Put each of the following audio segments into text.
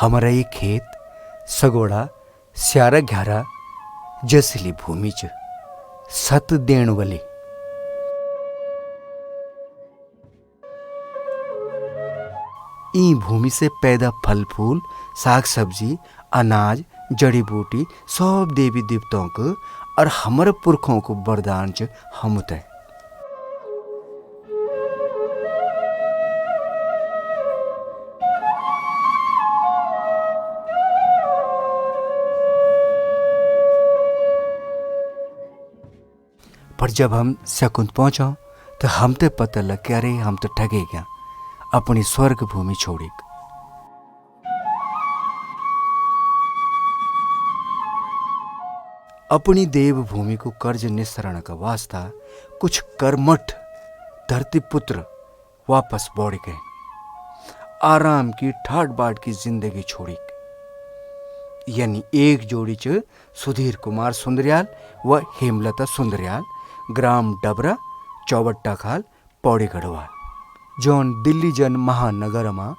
हमारा ये खेत सगोड़ा स्यारा घ्यारा जसली भूमि च सत देण वाली। ई भूमि से पैदा फल फूल साग सब्जी अनाज जड़ी बूटी सब देवी देवताओं को और हमारे पुरखों को वरदान च हम तय। पर जब हम सकुंत पहुंचा तो हम ते पता लग के अरे हम तो ठगे गया अपनी स्वर्ग भूमि छोड़ी। अपनी देव भूमि को कर्ज निस्सरण का वास्ता कुछ कर्मठ धरती पुत्र वापस बोड़ गए, आराम की ठाट बाट की जिंदगी छोड़ी। यानी एक जोड़ी च सुधीर कुमार सुंदरयाल व हेमलता सुंदरयाल ग्राम डबरा चौबट्टा खाल पौड़ी गढ़वाल जौन दिल्ली जन महानगर में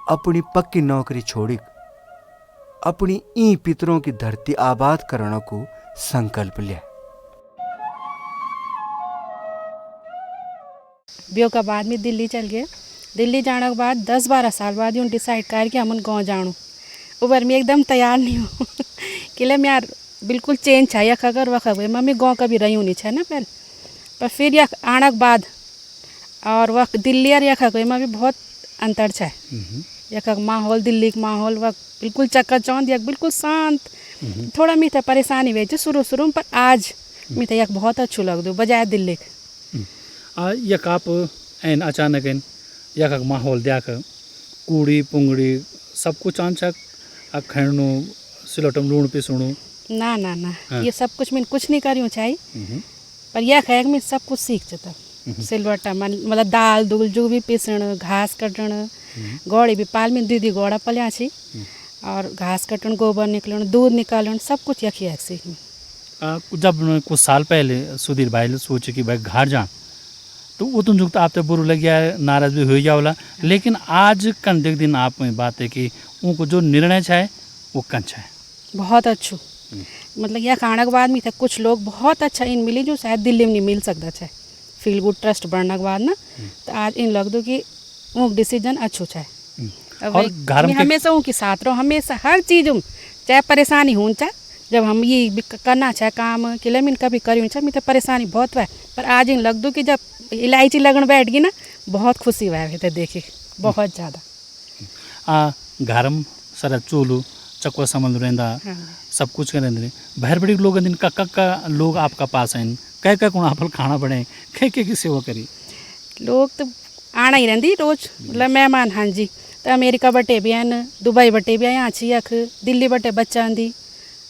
अपनी पक्की नौकरी छोड़ी अपनी ई पितरों की धरती आबाद करने को संकल्प लिया। ब्योह का बाद में दिल्ली चल गए। दिल्ली जाने के बाद 10-12 साल बाद यूँ डिसाइड कर कि हम गाँव जाऊँ उबर में एकदम तैयार नहीं हूँ कि ले मैं यार बिल्कुल चेंज है यख अगर वख मम्मी गाँव कभी रही हूँ नहीं है ना पहले पर फिर यख आने के बाद और वह दिल्ली और यख में भी बहुत अंतर है। यख माहौल दिल्ली का माहौल वह बिल्कुल चकाचौंध यख बिल्कुल शांत। थोड़ा मीठा परेशानी हुई शुरू पर आज मीठा यख बहुत अच्छू लगदो बजाय दिल्ली का। यख आप एन अचानक एन यख माहौल देख कूड़ी पुंगड़ी सब कुछ आंचक खैणु सिलटम लूण पिसुणु ना ना ना ये सब कुछ मैं कुछ नहीं करी चाहिए पर यह है मैं सब कुछ सीख जाता सिलवटा मतलब दाल दूल जो भी पीसण घास कटण गौड़ी भी पाल में दीदी गौड़ा पलिया छी और घास कटण गोबर निकलण दूध निकालण सब कुछ यखी है सीख। जब कुछ साल पहले सुधीर भाई ने सोचे कि भाई घर जा तो वो तुम जुगता आप तो बुरा लग गया नाराज भी हो गया वाला लेकिन आज कन देख दिन आप में बात है कि उनको जो निर्णय चाहे वो कन चाहे बहुत अच्छू मतलब यह खाने के बाद में था कुछ लोग बहुत अच्छा इन मिली जो शायद दिल्ली में नहीं मिल सकता है फील गुड ट्रस्ट बढ़ने के बाद ना तो आज इन लग दो कि वो डिसीजन अच्छो है। और घर में हमेशा उनके साथ रहो हमेशा हर चीज़ चाहे परेशानी हो चाहे जब हम ये करना चाहे काम कि लेमिन कभी करी चाहे मैं तो परेशानी बहुत हुआ पर आज इन लग दो कि जब इलायची लगन बैठ गई ना बहुत खुशी हुआ है देखे बहुत ज़्यादा। घर में सारा चूलू चकवा सामान रहता सब कुछ कर रहे बाहर बड़ी लोग दिन का लोग आपका पास हैं कह कौन आप खाना बने खे की सेवा करी लोग तो आना ही रहती रोज मतलब मेहमान हाँ जी तो अमेरिका बटे भी हैं दुबई बटे भी यहाँ छी यख दिल्ली बटे बच्चा आंदी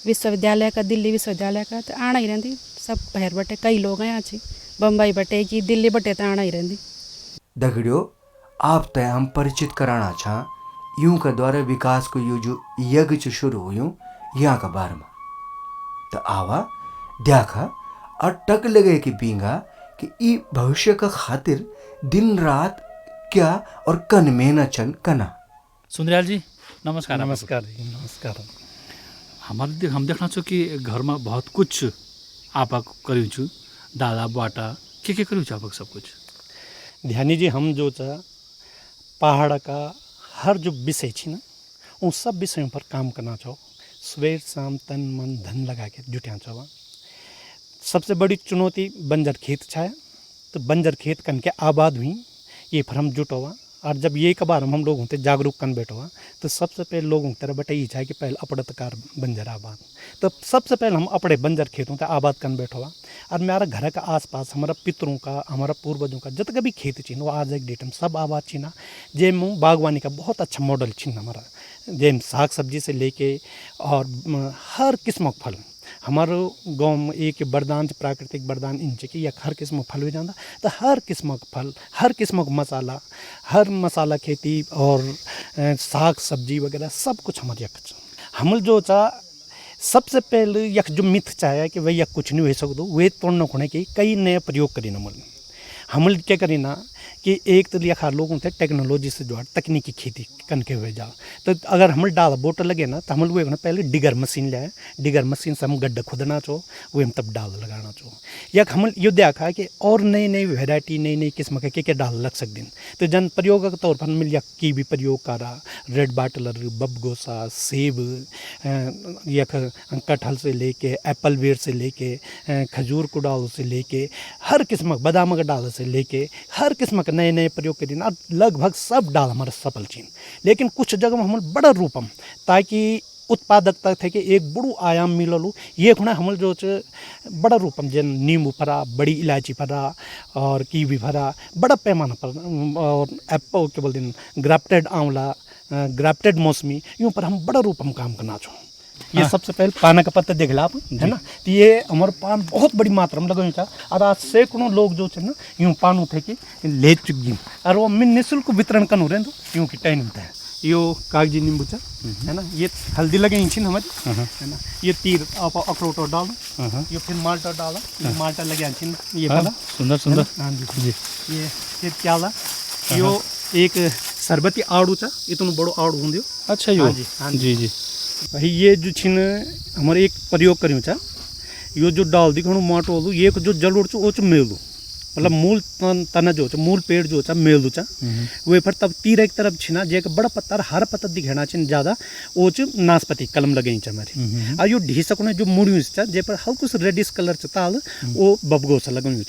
विश्वविद्यालय का दिल्ली विश्वविद्यालय का तो आना ही रहती सब बाहर बटे कई लोग हैं यहाँ छी बम्बई बटे की दिल्ली बटे तो आना ही रहती। दगड़ियों आप तय हम परिचित कराना छा यूं का द्वारा विकास को यू जो यज्ञ शुरू हुई यहाँ का बारे में तो आवा देखा और टक लगे कि बींगा कि ई भविष्य का खातिर दिन रात क्या और कन मेहनत चन कना। सुंदरयाल जी नमस्कार। नमस्कार जी नमस्कार। हमारे हम देखना छो कि घर में बहुत कुछ आप करूँ छु दादा बाटा के करूँ आप सब कुछ ध्यानी जी हम जो पहाड़ का हर जो विषय छी ना उन सब विषयों पर काम करना चाहो सवेर शाम तन मन धन लगा के जुटिया चाहो। सबसे बड़ी चुनौती बंजर खेत छाया तो बंजर खेत कन के आबाद हुई ये पर हम जुटो हुआ और जब ये कबार हम लोग होते जागरूक कन बैठो हुआ तो सबसे पहले लोगों की तरह बटे ये चाहे कि पहले अपड़तकार बंजर आबाद तो सबसे पहले हम अपने बंजर खेतों तक आबाद कन बैठो हुआ और मेरा घर का आसपास हमारा पितरों का हमारा पूर्वजों का जितना भी खेत छीन वो आज एक डेट में सब आबाद छीना जेम बागवानी का बहुत अच्छा मॉडल छीन हमारा जेम साग सब्जी से लेके और हर किस्म का फल हमारे गांव में एक वरदान प्राकृतिक वरदान इन कि यह हर किस्म फल हो जाता तो हर किस्म का फल हर किस्म का मसाला हर मसाला खेती और साग सब्जी वगैरह सब कुछ हमारे यक हम जो सबसे पहले यक जो मिथ चाहे कि वही यक कुछ नहीं हो सकता वे तोड़ना खोने के कई नए प्रयोग करी न हम क्या करी ना कि एक तो लिया लोगों थे टेक्नोलॉजी से जो तकनीकी खेती कन के हुए जा। तो अगर हम डाल बोट लगे ना तो हम लोग ना पहले डिगर मशीन ले, डिगर मशीन से हम गड्ढा खुदना चो, वो हम तब डाल लगाना चो। या हम ये देखा कि और नई नई वेराइटी, नई नई किस्म के डाल लग सकते हैं। तो जन प्रयोग के तौर पर मिल या की भी प्रयोग करा, रेड बाटलर, बबगोसा, सेब, या कटहल से लेके, एप्पल बेर से लेके, खजूर को डाल से लेके, हर किस्म बादाम का डाल से लेके हर किस्म के नए नए प्रयोग के दिन अब लगभग सब डाल हमारे सफल चीन। लेकिन कुछ जगह में हम बड़ा रूपम ताकि उत्पादकता थे कि एक बड़ू आयाम मिललू। ये खुना हम जो बड़ा रूपम जन नींबू फरा, बड़ी इलायची फरा और कीवी फरा बड़ा पैमाना पर, और एप्पल के बोल दिन ग्राफ्टेड आंवला, ग्राफ्टेड मौसमी, यूँ पर हम बड़ा रूपम काम करना चाहो। ये सबसे पहले पान का पत्ता देख ला आप, है ना। तो ये हमारे पान बहुत बड़ी मात्रा में लगे था और आज सैकड़ों लोग जो है ना यूँ पान उठे के ले चुकी और वो मैं निःशुल्क वितरण कर रहे यूँ की टाइम होता है। यो कागजी नींबू चा, है ना, ये हल्दी लगे हमारी, है ना, ये तीर आप अखरोट और डाल, ये फिर माल्टा डाला, ये माल्टा लगे ये पला सुंदर सुंदर। हाँ जी, ये फिर क्या ला, यो एक शरबती आड़ू चा, इतना बड़ो आड़ू होंगे। अच्छा यो, हाँ जी जी। भाई ये जो छिन हमारे एक प्रयोग करूँ चा, यो जो डाल दिखाणु माटो होलू, ये जो जलोड़ चो वो मेलू, मतलब मूल तना जो मूल पेड़ जो मेलू चा, वे फिर तब तीर एक तरफ छिना जे बड़ा पत्ता हर पत्ता दिखेना छिन ज्यादा वो नाशपति कलम लगे हमारी। और यो ढी सकने जो मुड़ियों चा जे पर हल्कू से रेडिश कलर ताल वो बबगोसा लगन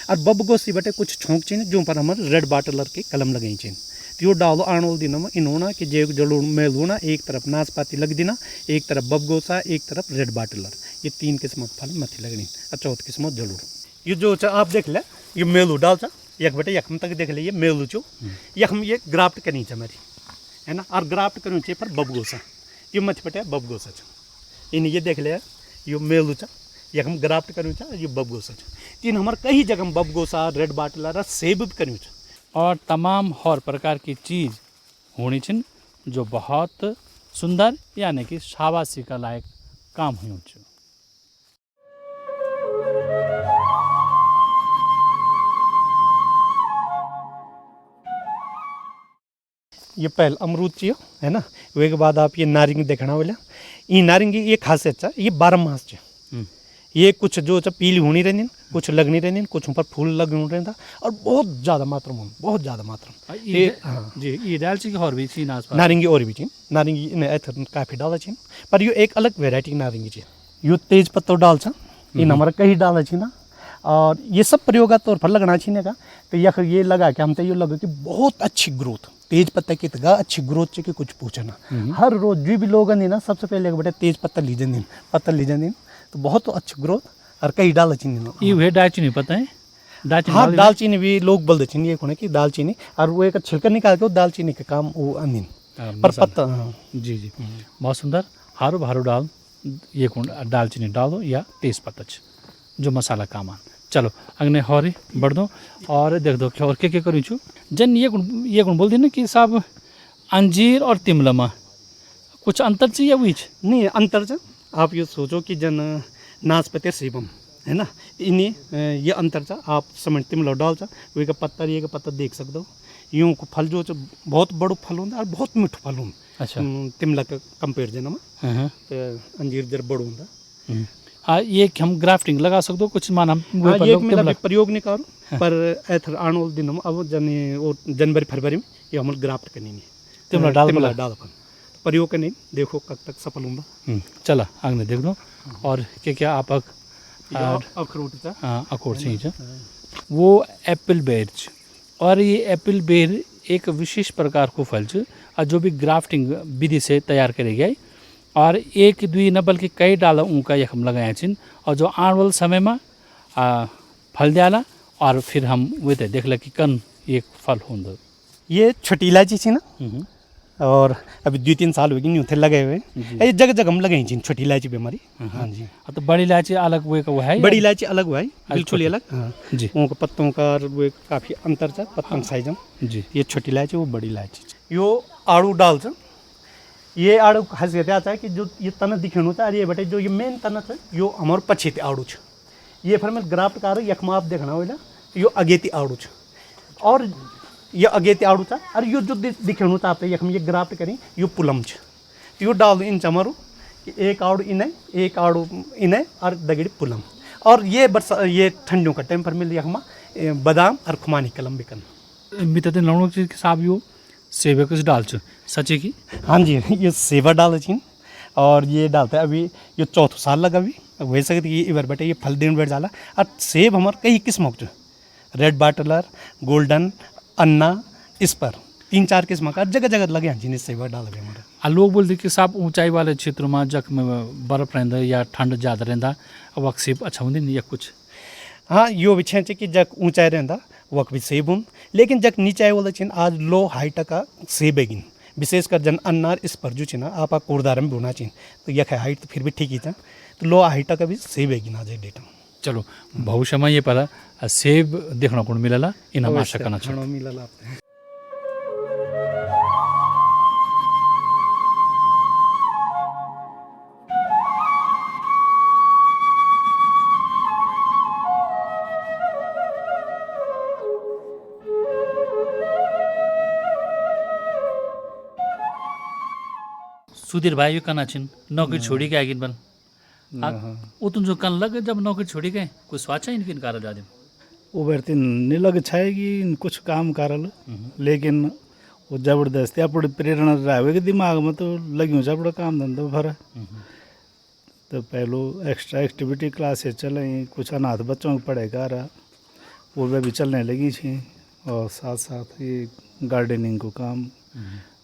और बबगोसी बटे कुछ छोंक छिन जो पर हमारे रेड बाटलर के कलम लगे छिन। तो यो डालो आणोल दिन में इन्होंने कि जे जलोड़ मेलू ना, एक तरफ नाशपाती लग देना, एक तरफ बबगोसा, एक तरफ रेड बाटलर, ये 3 किस्म फल मथी लगनी और 4th किस्म जलोड़। ये जो आप देख ले ये मेलू डाल चा एक बटे यखम तक देख ले ये मेलू चो, यखम ये ग्राफ्ट करनी चा मेरी, है ना, और ग्राफ्ट करूँ चे पर बबगोसा, ये मथ बटे बबगोसा चा, इन ये देख ले ये मेलू चा, यखम ग्राफ्ट करूँ चा, ये बबगोसा चा। तीन हमारे कई जगह बबगोसा, रेड बाटलर और सेब भी करूँ चा। और तमाम हर प्रकार की चीज़ होनी छिन जो बहुत सुंदर यानी कि शाबाशी का लायक काम हुई। ये पहले अमरूद चाहिए, है ना, वे के बाद आप ये नारंगी देखना बोला, ये नारंगी ये खासियत चा, ये 12 मास चा, ये कुछ जो पीली होनी रहनी, कुछ लगनी रहनी, कुछ ऊपर फूल लग रहता और बहुत ज़्यादा मात्रा में, बहुत ज़्यादा मात्रा में ये जी ये डाल ची और भी छी नारंगी और भी चीन नारंगी इन्हें काफ़ी डाला चीन, पर यो एक अलग वेराइटी नारंगी ची, यो तेज पत्ता डाल चा, इन हमारा कहीं डाला छी ना, और ये सब प्रयोग तौर पर लगना छीने का। तो यह ये लगा कि हम तो ये लगा कि बहुत अच्छी ग्रोथ तेज पत्ता की तगा अच्छी ग्रोथ चाहिए कुछ पूछना। हर रोज जो भी लोग ना सबसे पहले बेटे तेज पत्ता लीजन दिन, पत्ता लीजन दिन, तो बहुत अच्छी ग्रोथ और कई डाल चीनी ये दालचीनी पता है, दालचीनी हाँ दालचीनी भी लोग बोल देते ये कोने की दालचीनी, और वो एक छिलका निकाल के दालचीनी के काम वो अनिन पर पत्ता। हाँ जी जी बहुत सुंदर। हारो भारो डाल ये दालचीनी डालो या तेज पत्ता जो मसाला काम आन। चलो अगने हौरी बढ़ दो और देख दो क्या और क्या करूँ छू जन ये गुण बोल दी ना कि साहब अंजीर और तिमलमा कुछ अंतर चाहिए वही नहीं अंतर च आप ये सोचो कि जन नाशपति सेबम है ना, इन्हें ये अंतर चा आप समझ तिमला डाल चा वे का पत्ता ये का पत्ता देख सकते हो, यूँ को फल जो बहुत बड़ो फल होता और बहुत मीठो फल होता। अच्छा तिमला का कंपेरिजन में तो अंजीर जर बड़ो होता। हाँ ये हम ग्राफ्टिंग लगा सकते हो कुछ माना ये मतलब प्रयोग नहीं करो पर ऐथर आने दिन अब जनवरी फरवरी में ये हम ग्राफ्ट करनी नहीं तिमला डाल प्रयोग करने देखो कब तक सफल होगा। चला आगे देख दो और क्या क्या आप अखरोट हाँ अखरोट चाहिए वो एप्पल बेर और ये एप्पल बेर एक विशेष प्रकार को फल और जो भी ग्राफ्टिंग विधि से तैयार करे गए और एक दुई न बल्कि कई डाला उनका यखम लगाया छिन और जो आने वाले समय में फल दियाला और फिर हम वो तो देख कि कन एक फल होंगे। ये छोटी इलायची थी ना और अभी 2-3 साल हो गए थे लगे हुए ये जगह जगह हम लगाई थी छोटी इलायची भी हमारी। हाँ जी तो बड़ी इलायची अलग वो है बड़ी इलायची अलग हुआ है बिल्कुल अलग। हाँ जी उनके पत्तों का वो काफ़ी अंतर था पत्तों साइज में। जी ये छोटी इलायची वो बड़ी इलायची यो आड़ू डाल था ये आड़ू खासियत आता है कि जो ये तना दिखने होता है ये बेटे जो ये मेन तना था यो हमारे पछे थे आड़ू ये फिर मैं ग्राफ्ट कर यखमा आप देखना होगा यो अगेती आड़ू और ये अगेती आड़ू चा और यो जो दिखेणु चा आपते यखम ये ग्राफ्ट करी यो पुलम छ यो डाल इन चमरू कि एक आड़ू इने और दगड़ी पुलम और ये ये ठंडियों का टाइम पर मिल यखमा बादाम और खुमानी कलम भी करना मित्र लौणों के साहब यो सेवे कुछ डाल छ सचे की। हाँ जी ये सेवा डाल छी और ये डालते हैं अभी ये चौथो साल लगा अभी वही सकती ये इबर बेटे ये फल दिन बैठ जाला और सेब हमारे कई किस्मों के रेड बाटलर गोल्डन अन्ना इस पर 3-4 किस्म का जगह जगह लगे हैं जिन्हें सेवा डाल रहे हमारे। लोग बोलते कि साहब ऊंचाई वाले क्षेत्रों में जख में बर्फ रहता या ठंड ज़्यादा रहता अब सेब अच्छा होंगे या कुछ। हाँ यो भी छे कि जक ऊंचाई रहता वक भी सेब हूँ लेकिन जक नीचाई वाला छिन आज लो हाइट का सेब है गिन विशेषकर जन अन्नार इस पर जो ना आप कोरदार में बोना चाहिए तो यह हाइट तो फिर भी ठीक ही था तो लो हाइट का भी सेब है गिन आज डेट में। चलो भविष्य में ये पर सेब देखना को मिलला इन हम आशा करना चाहिए मिलला। सुधीर भाई कना छिन नौकरी छोड़ी के आगिन बन उतन जो कन लग जब नौकरी छोड़ी गए कुछ स्वाचा इनकिन कार जादे उभरती नहीं लग छाएगी कुछ काम करल लेकिन वो जबरदस्ती अपनी प्रेरणा रहे दिमाग में तो लगी अपना काम धंधा भर तो पहलो एक्स्ट्रा एक्टिविटी क्लासेस चले कुछ अनाथ बच्चों को पढ़े कर वो भी चलने लगी थी और साथ साथ ये गार्डनिंग को काम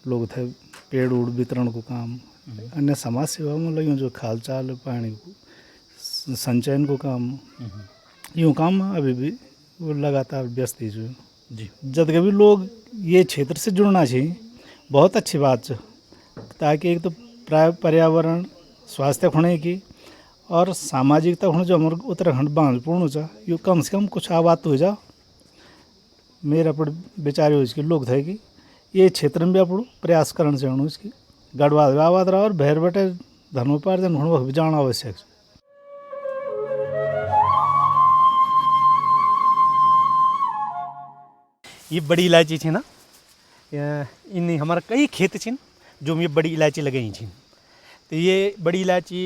लोग थे पेड़ उड़ वितरण को काम अन्य समाज सेवा में लगी जो खाल चाल पानी को संचयन को काम यूँ काम अभी भी वो लगातार व्यस्त ही जो जी जब कभी लोग ये क्षेत्र से जुड़ना चाहिए बहुत अच्छी बात है ताकि एक तो पर्यावरण स्वास्थ्य होने की और सामाजिकता होने जो हमारे उत्तराखंड बांधपूर्ण हो जा ये कम से कम कुछ आबाद हो जा मेरा पर विचार हो इसके लोग थे कि ये क्षेत्र में भी आप प्रयास करना चाहिए इसकी गढ़वाद आबाद रहा और भैर बटे धर्मोपार्जन होने भी जाना आवश्यक। ये बड़ी इलायची थी ना इन हमारा कई खेत छिन जो ये बड़ी इलायची लगाई थी तो ये बड़ी इलायची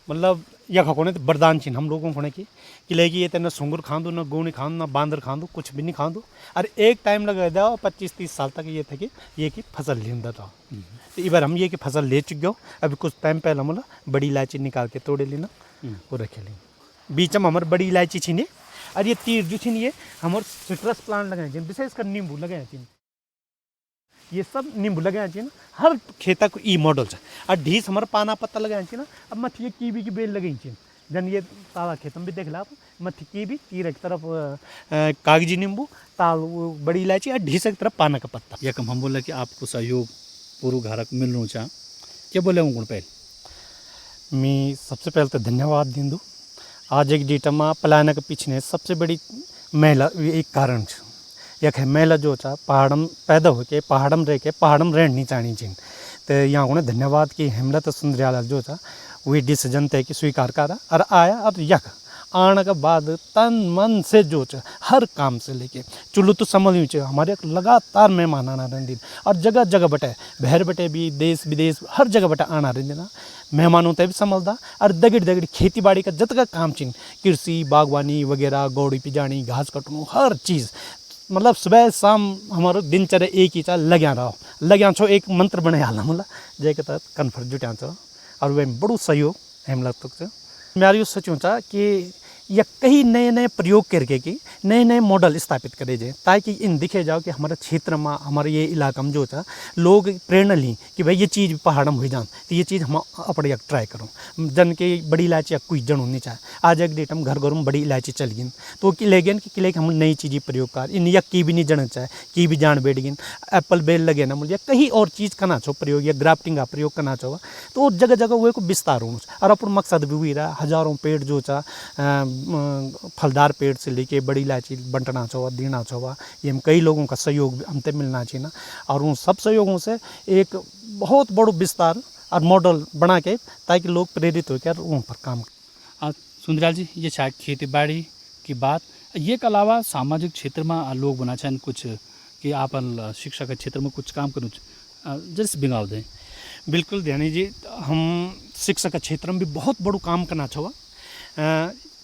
मतलब यह खो तो वरदान छिन हम लोगों को कि लेकिन ये तो न सुंगुर खांदो न गोनी खांदो न बांदर खांदो कुछ भी नहीं खांदो और एक टाइम लगा जाओ 25-30 साल तक ये था कि ये की फसल लेंदा था तो इस बार हम ये की फसल ले चुके हो अभी कुछ टाइम पहले मतलब बड़ी इलायची निकाल के तोड़े लेना वो रखे लेंगे बीच में हमारे बड़ी इलायची छीने और ये तीर जो छीन ये हमारे सिट्रस प्लांट लगाए जिन विशेषकर नींबू लगाए छिन ये सब नींबू लगाए छिन हर खेता को ई मॉडल है और ढीस हमारे पाना पत्ता लगाए छिन अब मत ये कीवी की बेल लगाई छिन जन ये ताला खेत में भी देख ला आप मत कीवी तीर एक तरफ कागजी नींबू ताल बड़ी इलायची और ढीस एक तरफ पाना का पत्ता यकम हम बोला कि आपको सहयोग पूर्व घरक मिलना चाह क्या बोले हूँ पहले मैं सबसे पहले तो धन्यवाद दिन दूँ आज एक डेट में पलायन के पीछे सबसे बड़ी महिला एक कारण यख महिला जो चा पहाड़म पैदा होके पहाड़म रह के पहाड़म रहना नहीं चाहनी चाहिए तो यहाँ को धन्यवाद कि हेमलता सुंदरियाल जो था वही डिसीजन तय कि स्वीकार करा और आया और यख आने के बाद तन मन से जो च हर काम से लेके चुल्लू तो समझ च हमारे लगातार मेहमान आना रहती और जगह जगह बटे बहर बटे भी देश विदेश हर जगह बटे आना रहती ना मेहमानों तय भी संभलता और दगड़ दगड़ खेती बाड़ी का जतका काम चिन कृषि बागवानी वगैरह गौड़ी पिजानी घास कटनू हर चीज़ मतलब सुबह शाम हमारा दिनचर्या एक ही चा लग्या छो एक मंत्र बने हालना मतलब जय के तहत कन्फर्ट जुटा छो और वह बड़ो सहयोग हम लगता मैं यो सोचूँ चा कि या कई नए नए प्रयोग करके कि नए नए मॉडल स्थापित करे जाए ताकि इन दिखे जाओ कि हमारे क्षेत्र में हमारे ये इलाका में जो था लोग प्रेरणा ली कि भाई ये चीज़ पहाड़ में हो जान तो ये चीज़ हम अपने एक ट्राई करूँ जन के बड़ी इलायची कोई जन होनी चाहे आज एक डेट में घर घर में बड़ी इलायची चल गई तो ले गए कि लेकिन हम नई चीज़ प्रयोग कर इन या की भी नहीं जन चाहे की भी जान बैठ गई एप्पल बेल लगे ना मुझे कहीं और चीज़ करना छो प्रयोग या ग्राफ्टिंग का प्रयोग करना चाहो तो जगह जगह वो को विस्तार हो और अपन मकसद भी हुई रहा हज़ारों पेड़ जो चा फलदार पेड़ से लेके बड़ी इलायची बंटना चाहो देना चाहो ये हम कई लोगों का सहयोग हमसे मिलना चाहिए ना और उन सब सहयोगों से एक बहुत बड़ो विस्तार और मॉडल बना के ताकि लोग प्रेरित होकर उन पर काम सुंदरलाल जी ये शायद खेती बाड़ी की बात ये के अलावा सामाजिक क्षेत्र में लोग बना छन् कुछ कि आपन शिक्षा के क्षेत्र में कुछ काम करूँ जैसे बिगाव दें। बिल्कुल ध्यानी जी, हम शिक्षा का क्षेत्र में भी बहुत बड़ो काम करना छवा।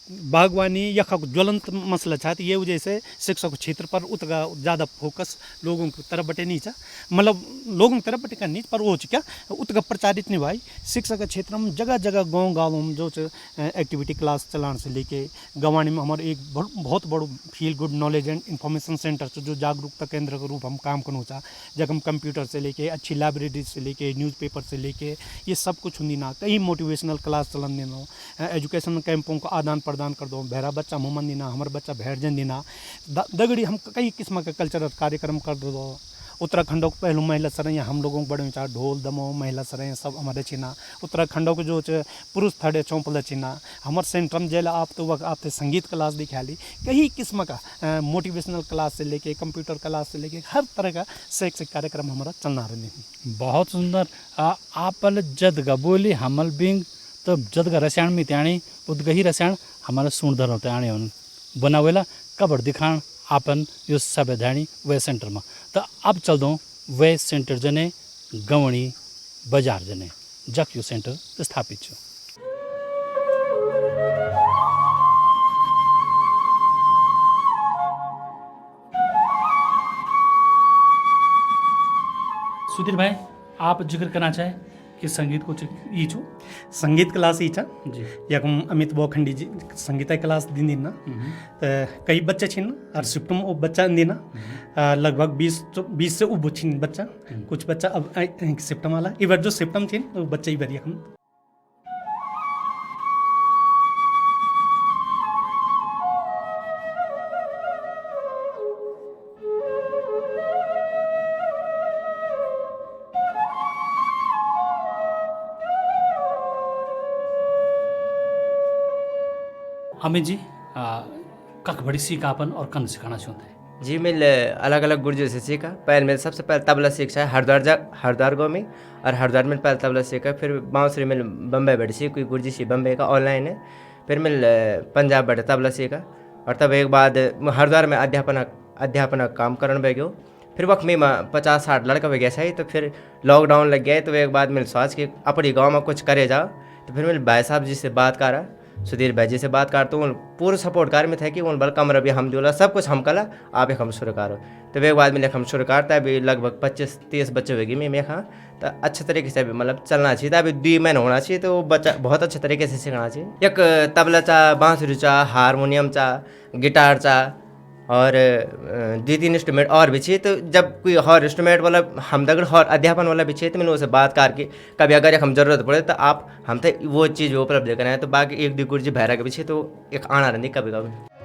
बागवानी यखा ज्वलंत मसला था, तो ये वजह से शिक्षा के क्षेत्र पर उतना ज़्यादा फोकस लोगों की तरफ बटे नहीं था, मतलब लोगों की तरफ बटे का नहीं, पर वो क्या उतना प्रचारित नहीं भाई। शिक्षा के क्षेत्र में जगह जगह गाँव गाँव में जो एक्टिविटी क्लास चलाने से लेके गवानी में हमारे एक बहुत बड़ो feel good knowledge and information centre से जो जागरूकता केंद्र के रूप हम काम करना चाह, जब हम कंप्यूटर से लेके अच्छी लाइब्रेरी से लेके न्यूज़पेपर से लेके ये सब कुछ होनी ना, कई मोटिवेशनल क्लास चलन देना, एजुकेशन कैंपों का आदान प्रदान कर दो, बहरा बच्चा मुमन देना, हमारे बच्चा भैरजन देना, दगड़ी हम कई किस्म के कल्चरल कार्यक्रम कर दो। उत्तराखंडों को पहलू महिला सरें हम लोगों को बड़े विचार ढोल दमो महिला सरें सब हमारे चिना, उत्तराखंडों को जो पुरुष थड़े चौंपल चिना, हमारे सेंटर में जेला आप तो वक्त आपसे संगीत क्लास दिखा ली, कई किस्म का मोटिवेशनल क्लास से लेके कंप्यूटर क्लास से लेके हर तरह का शैक्षिक कार्यक्रम हमारा चलना रहे। बहुत सुंदर। आप जदगा बोली हमल बिंग तो जदगा रसायन में त्याणी उदगही रसायन हमारा सुनधर होते आने बनावेला कबर दिखाण आपन यो सभ्यधानी वे सेंटर में। तो अब चल दो वे सेंटर जने गवणी बाजार जने जक यो सेंटर स्थापित छो। सुधीर भाई, आप जिक्र करना चाहे कि संगीत को ई छो? संगीत क्लास ही था जी, या अमित बोखंडी जी संगीत क्लास दिन दिन ना, कई बच्चे छिन और शिफ्ट में वो बच्चा देना लगभग 20 से उब छिन बच्चा, कुछ बच्चा अब शिफ्ट वाला इवर जो शिफ्ट में छिन वो बच्चे इवर यखम। अमित जी कख बड़ी सीखापन और कन सिखाना चाहते हैं? जी, मैं अलग अलग गुरुजी से सीखा। पहले मैं सबसे पहले तबला सीखा है हरिद्वार गाँव में, और हरिद्वार में पहले तबला सीखा। फिर बाँसुरी में बम्बई बैठे सीख, कोई गुरुजी सी बम्बई का ऑनलाइन है। फिर मैं पंजाब बैठे तबला सीखा, और तब एक बाद हरिद्वार में अध्यापन काम करने बैठ गयो। फिर वक्त में 50-60 लड़का हो गया सही, तो फिर लॉकडाउन लग गया। तो एक बाद मैंने सोच के अपनी गाँव में कुछ करे जाओ। तो फिर मैंने भाई साहब जी से बात करा, सुधीर भाई जी से बात करते उन पूरे सपोर्ट कार में था कि उन बल कमरा भी हम दिला सब कुछ हम कला, आप एक हम शुरू करो। तो एक बाद में हम शुरू करता है। अभी लगभग 25-30 बच्चे होगी मैं हाँ, तो अच्छे तरीके से अभी मतलब चलना चाहिए। तो अभी 2 महीने होना चाहिए, तो बच्चा बहुत अच्छे तरीके से सीखना चाहिए। एक तबला चा, बांसुरी चा, हारमोनियम चा, गिटार चा, और 2-3 इंस्ट्रूमेंट और भी चाहिए। तो जब कोई और इंस्ट्रूमेंट वाला हम दगड़ और अध्यापन वाला भी चाहिए, तो मैंने उनसे बात करके कभी अगर हम जरूरत पड़े तो आप हम थे वो चीज़ उपलब्ध कराएं। तो बाकी 1-2 गुरुजी भैरा के पीछे तो एक आना रहती कभी कभी।